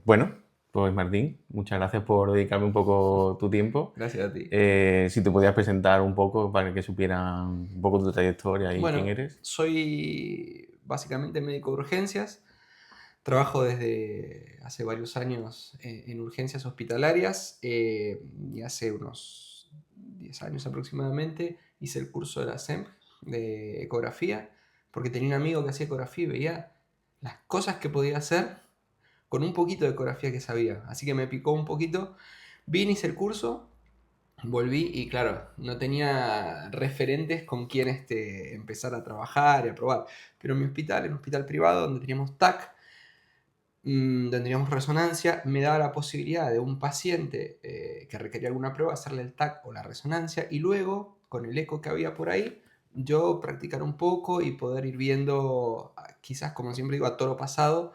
Bueno, pues Martín, muchas gracias por dedicarme un poco tu tiempo. Gracias a ti. Si te podías presentar un poco para que supieran un poco tu trayectoria y quién Bueno, eres. soy básicamente médico de urgencias. Trabajo desde hace varios años en urgencias hospitalarias y hace unos 10 años aproximadamente hice el curso de la SEMP de ecografía porque tenía un amigo que hacía ecografía y veía las cosas que podía hacer con un poquito de ecografía que sabía. Así que me picó un poquito. Vine, hice el curso. Volví y claro, no tenía referentes con quien empezar a trabajar y a probar. Pero en mi hospital, en un hospital privado donde teníamos TAC, donde teníamos resonancia, me daba la posibilidad de un paciente que requería alguna prueba, hacerle el TAC o la resonancia y luego, con el eco que había por ahí, yo practicar un poco y poder ir viendo, quizás como siempre digo, a toro pasado,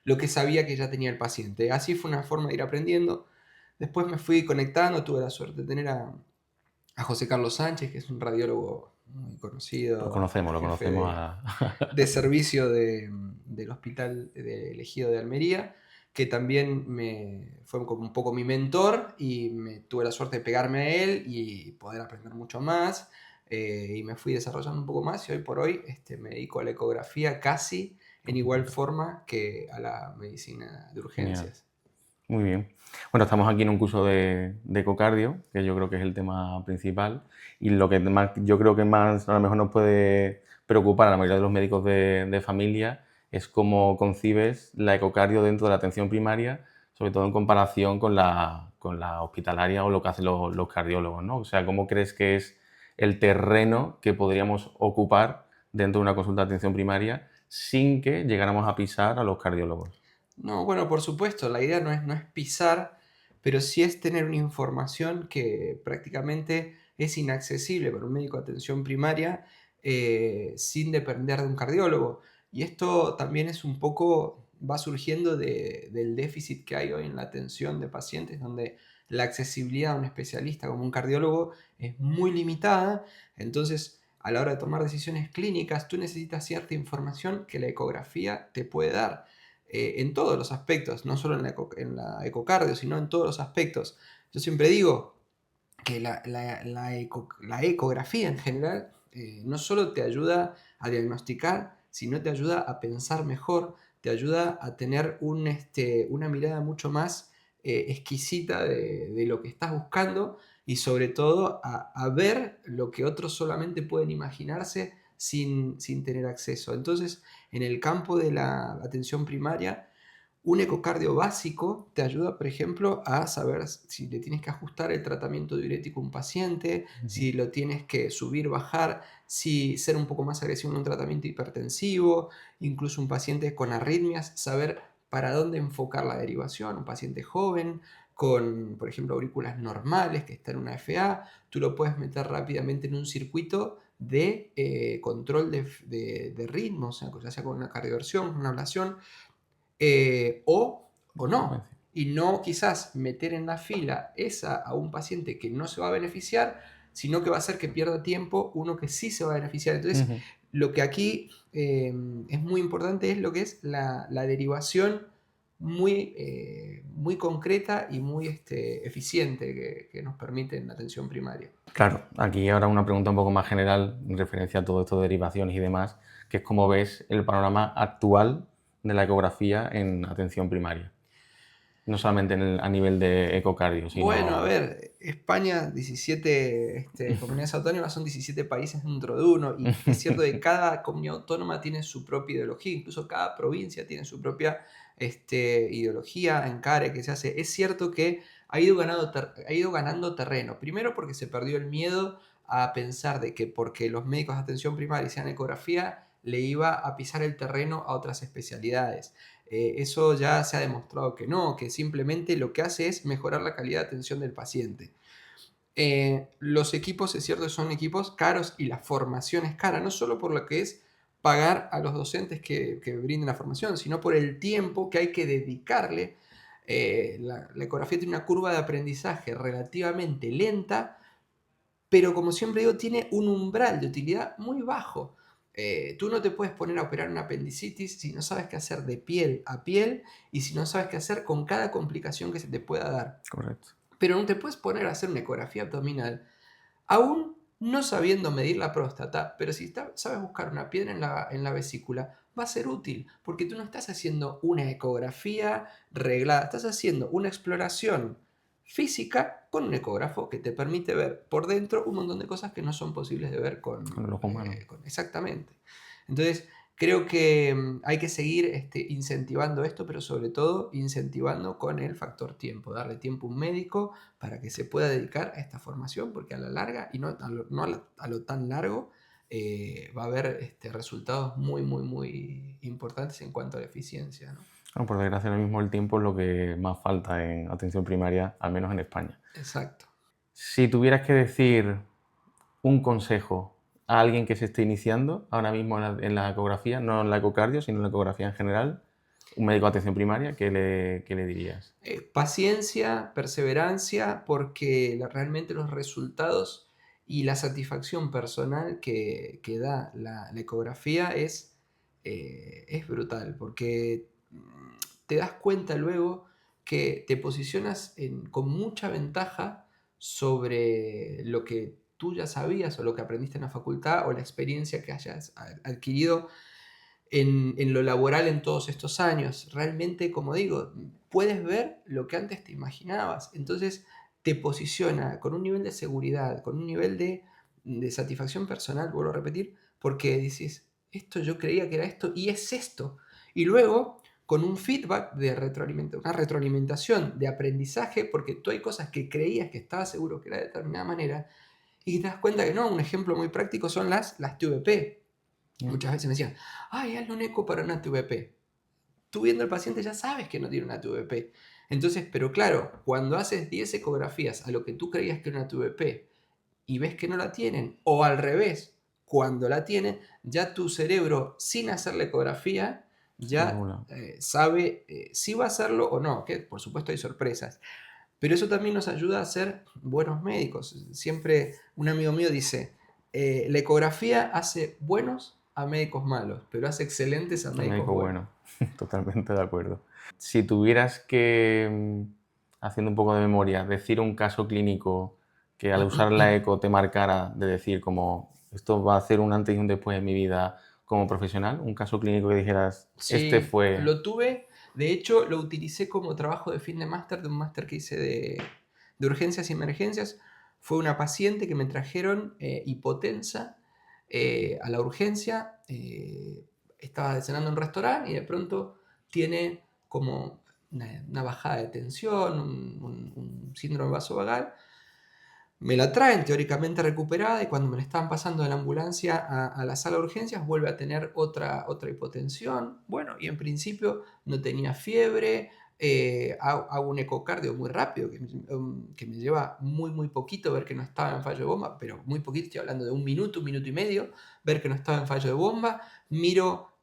lo que sabía que ya tenía el paciente. Así fue una forma de ir aprendiendo. Después me fui conectando, tuve la suerte de tener a José Carlos Sánchez, que es un radiólogo muy conocido, Lo jefe conocemos a... de servicio del Hospital del Ejido de Almería, que también fue como un poco mi mentor y tuve la suerte de pegarme a él y poder aprender mucho más. Y me fui desarrollando un poco más y hoy por hoy me dedico a la ecografía casi en igual forma que a la medicina de Genial, urgencias. muy bien. Bueno, estamos aquí en un curso de ecocardio, que yo creo que es el tema principal, y lo que más, yo creo que más a lo mejor nos puede preocupar a la mayoría de los médicos de familia es cómo concibes la ecocardio dentro de la atención primaria, sobre todo en comparación con la hospitalaria o lo que hacen los cardiólogos, ¿no? O sea, ¿cómo crees que es el terreno que podríamos ocupar dentro de una consulta de atención primaria sin que llegáramos a pisar a los cardiólogos? No, bueno, por supuesto, la idea no es pisar, pero sí es tener una información que prácticamente es inaccesible para un médico de atención primaria sin depender de un cardiólogo. Y esto también es un poco, va surgiendo del déficit que hay hoy en la atención de pacientes, donde la accesibilidad a un especialista como un cardiólogo es muy limitada. Entonces, a la hora de tomar decisiones clínicas, tú necesitas cierta información que la ecografía te puede dar en todos los aspectos, no solo en la ecocardio, sino en todos los aspectos. Yo siempre digo que la ecografía en general no solo te ayuda a diagnosticar, sino te ayuda a pensar mejor, te ayuda a tener una mirada mucho más exquisita de lo que estás buscando y sobre todo a ver lo que otros solamente pueden imaginarse sin tener acceso. Entonces, en el campo de la atención primaria, un ecocardio básico te ayuda, por ejemplo, a saber si le tienes que ajustar el tratamiento diurético a un paciente, si lo tienes que subir, bajar, si ser un poco más agresivo en un tratamiento hipertensivo, incluso un paciente con arritmias, saber para dónde enfocar la derivación. Un paciente joven con, por ejemplo, aurículas normales que está en una FA, tú lo puedes meter rápidamente en un circuito de control de ritmo, o sea, ya sea con una cardioversión, con una ablación, o no. Y no quizás meter en la fila esa a un paciente que no se va a beneficiar, sino que va a hacer que pierda tiempo uno que sí se va a beneficiar. Entonces, Ujú. lo que aquí es muy importante es lo que es la derivación muy concreta y muy eficiente que nos permite en la atención primaria. Claro, aquí ahora una pregunta un poco más general en referencia a todo esto de derivaciones y demás, que es cómo ves el panorama actual de la ecografía en atención primaria. No solamente a nivel de ecocardio, Bueno, a sino... ver, España, 17 comunidades autónomas, son 17 países dentro de uno, y es cierto que cada comunidad autónoma tiene su propia ideología, incluso cada provincia tiene su propia ideología, encare que se hace. Es cierto que ha ido ganando terreno, primero porque se perdió el miedo a pensar de que porque los médicos de atención primaria hacían ecografía, le iba a pisar el terreno a otras especialidades. Eso ya se ha demostrado que no, que simplemente lo que hace es mejorar la calidad de atención del paciente. Los equipos, es cierto, son equipos caros y la formación es cara, no solo por lo que es pagar a los docentes que brinden la formación, sino por el tiempo que hay que dedicarle. La ecografía tiene una curva de aprendizaje relativamente lenta, pero como siempre digo, tiene un umbral de utilidad muy bajo. Tú no te puedes poner a operar una apendicitis si no sabes qué hacer de piel a piel y si no sabes qué hacer con cada complicación que se te pueda dar. Correcto. Pero no te puedes poner a hacer una ecografía abdominal aún no sabiendo medir la próstata, pero si sabes buscar una piedra en la vesícula, va a ser útil, porque tú no estás haciendo una ecografía reglada, estás haciendo una exploración física con un ecógrafo que te permite ver por dentro un montón de cosas que no son posibles de ver Con el ojo humano. exactamente. Entonces, creo que hay que seguir incentivando esto, pero sobre todo incentivando con el factor tiempo, darle tiempo a un médico para que se pueda dedicar a esta formación, porque a la larga, y a lo tan largo, va a haber resultados muy, muy, muy importantes en cuanto a la eficiencia, ¿no? Bueno, por desgracia, ahora mismo el tiempo es lo que más falta en atención primaria, al menos en España. Exacto. Si tuvieras que decir un consejo a alguien que se esté iniciando ahora mismo en la ecografía, no en la ecocardio, sino en la ecografía en general, un médico de atención primaria, qué le dirías? Paciencia, perseverancia, porque realmente los resultados y la satisfacción personal que da la ecografía es brutal, porque te das cuenta luego que te posicionas con mucha ventaja sobre lo que tú ya sabías o lo que aprendiste en la facultad o la experiencia que hayas adquirido en lo laboral en todos estos años. Realmente, como digo, puedes ver lo que antes te imaginabas. Entonces te posiciona con un nivel de seguridad, con un nivel de satisfacción personal, vuelvo a repetir, porque dices, esto yo creía que era esto y es esto. Y luego, con un feedback de una retroalimentación de aprendizaje, porque tú hay cosas que creías que estabas seguro que era de determinada manera, y te das cuenta que no. Un ejemplo muy práctico son las TVP. ¿No? Muchas veces me decían, ay, hazle un eco para una TVP. Tú viendo al paciente ya sabes que no tiene una TVP. Entonces, pero claro, cuando haces 10 ecografías a lo que tú creías que era una TVP y ves que no la tienen, o al revés, cuando la tienen, ya tu cerebro, sin hacer la ecografía, Se ya regula. sabe si va a hacerlo o no, que por supuesto hay sorpresas. Pero eso también nos ayuda a ser buenos médicos. Siempre un amigo mío dice, la ecografía hace buenos a médicos malos, pero hace excelentes a Un médicos médico buenos. bueno, totalmente de acuerdo. Si tuvieras que, haciendo un poco de memoria, decir un caso clínico que al usar la eco te marcara, de decir como esto va a hacer un antes y un después en mi vida como profesional, un caso clínico que dijeras, este Sí, fue... lo tuve. De hecho, lo utilicé como trabajo de fin de máster, de un máster que hice de urgencias y emergencias. Fue una paciente que me trajeron hipotensa a la urgencia. Estaba cenando en un restaurante y de pronto tiene como una bajada de tensión, un síndrome vasovagal. Me la traen teóricamente recuperada y cuando me la estaban pasando de la ambulancia a la sala de urgencias vuelve a tener otra hipotensión. Bueno, y en principio no tenía fiebre. Hago un ecocardio muy rápido que me lleva muy, muy poquito ver que no estaba en fallo de bomba, pero muy poquito, estoy hablando de un minuto y medio, ver que no estaba en fallo de bomba. Miro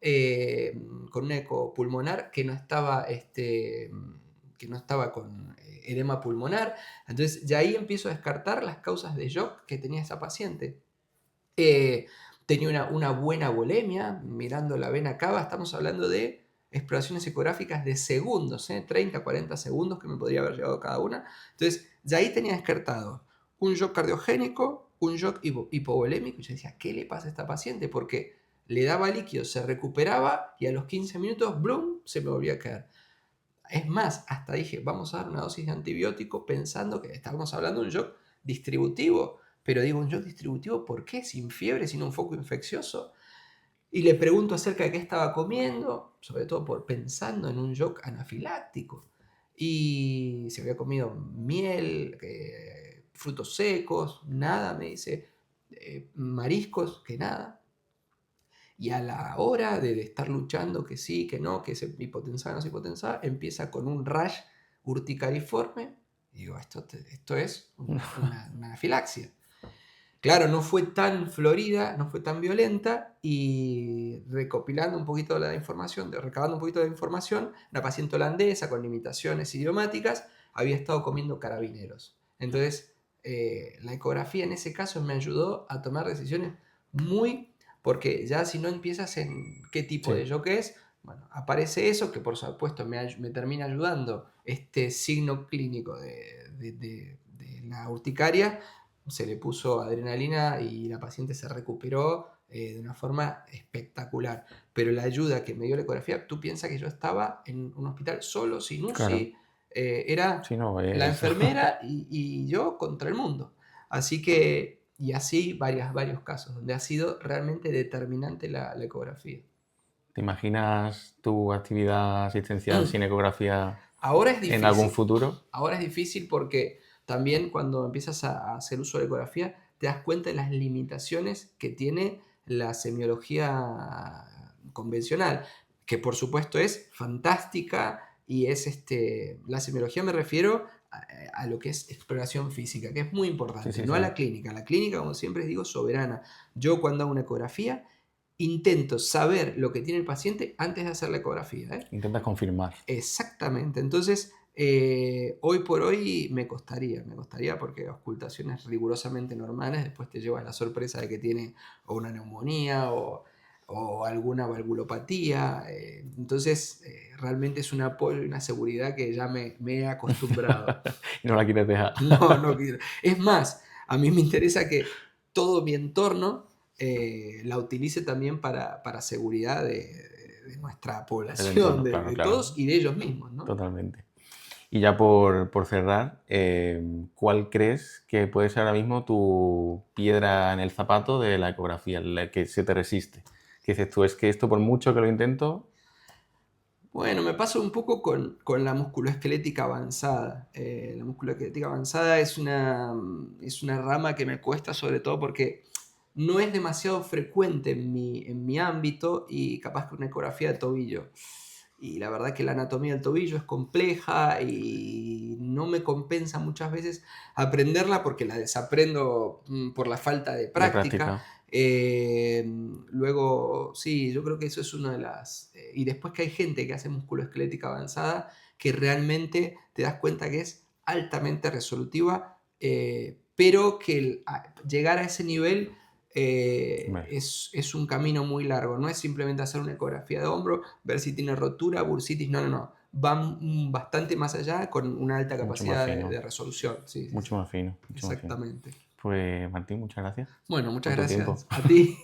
con un eco pulmonar que no estaba con edema pulmonar. Entonces, ya ahí empiezo a descartar las causas de shock que tenía esa paciente. Tenía una buena volemia, mirando la vena cava, estamos hablando de exploraciones ecográficas de segundos, 30, 40 segundos que me podría haber llevado cada una. Entonces, ya ahí tenía descartado un shock cardiogénico, un shock hipovolémico, y yo decía, ¿qué le pasa a esta paciente? Porque le daba líquido, se recuperaba y a los 15 minutos, ¡blum!, se me volvía a caer. Es más, hasta dije, vamos a dar una dosis de antibiótico pensando que estábamos hablando de un shock distributivo. Pero digo, ¿un shock distributivo por qué? Sin fiebre, sin un foco infeccioso. Y le pregunto acerca de qué estaba comiendo, sobre todo pensando en un shock anafiláctico. Y se había comido miel, frutos secos, nada, me dice, mariscos, que nada. Y a la hora de estar luchando, que sí, que no, que se hipotensaba, no se hipotensaba, empieza con un rash urticariforme. Y digo, esto es una anafilaxia. Claro, no fue tan florida, no fue tan violenta, y recopilando un poquito la información, recabando un poquito de información, una paciente holandesa con limitaciones idiomáticas había estado comiendo carabineros. Entonces, la ecografía en ese caso me ayudó a tomar decisiones muy porque ya si no empiezas en qué tipo de Sí, yoke es, bueno, aparece eso que por supuesto me termina ayudando este signo clínico de la urticaria, se le puso adrenalina y la paciente se recuperó de una forma espectacular. Pero la ayuda que me dio la ecografía, tú piensas que yo estaba en un hospital solo, sin claro. UCI, era Sí, no, la es enfermera y yo contra el mundo. Así que, y así varios casos, donde ha sido realmente determinante la ecografía. ¿Te imaginas tu actividad asistencial sin ecografía Ahora es en algún difícil. futuro? Ahora es difícil porque también cuando empiezas a hacer uso de la ecografía, te das cuenta de las limitaciones que tiene la semiología convencional, que por supuesto es fantástica y es la semiología me refiero a lo que es exploración física, que es muy Sí, importante, sí, no a sí. la clínica. La clínica, como siempre digo, soberana. Yo cuando hago una ecografía intento saber lo que tiene el paciente antes de hacer la ecografía, ¿eh? Intentas confirmar. Exactamente. Entonces, hoy por hoy me costaría porque auscultaciones rigurosamente normales, después te llevas la sorpresa de que tiene o una neumonía o alguna valvulopatía. Entonces, realmente es un apoyo y una seguridad que ya me he acostumbrado. Y no la quieres dejar. No, no quiero. Es más, a mí me interesa que todo mi entorno la utilice también para seguridad de nuestra El población, entorno, claro, de claro. todos y de ellos mismos, ¿no? Totalmente. Y ya por cerrar, ¿cuál crees que puede ser ahora mismo tu piedra en el zapato de la ecografía, la que se te resiste? Que dices tú, es que esto por mucho que lo intento, Bueno, me pasa un poco con la musculoesquelética avanzada. La musculoesquelética avanzada es una rama que me cuesta sobre todo porque no es demasiado frecuente en mi ámbito y capaz que una ecografía de tobillo. Y la verdad que la anatomía del tobillo es compleja y no me compensa muchas veces aprenderla porque la desaprendo por la falta de de práctica. práctica, Eh, Luego, sí, yo creo que eso es una de las... y después que hay gente que hace musculoesquelética avanzada que realmente te das cuenta que es altamente resolutiva, pero que llegar a ese nivel hombre, es un camino muy largo. No es simplemente hacer una ecografía de hombro, ver si tiene rotura, bursitis, no, no, no. Va bastante más allá con una alta mucho más capacidad fino, de resolución. Sí, sí, mucho sí. más fino, mucho más fino. Exactamente. Pues Martín, muchas gracias Bueno, muchas por tu tiempo. gracias a ti.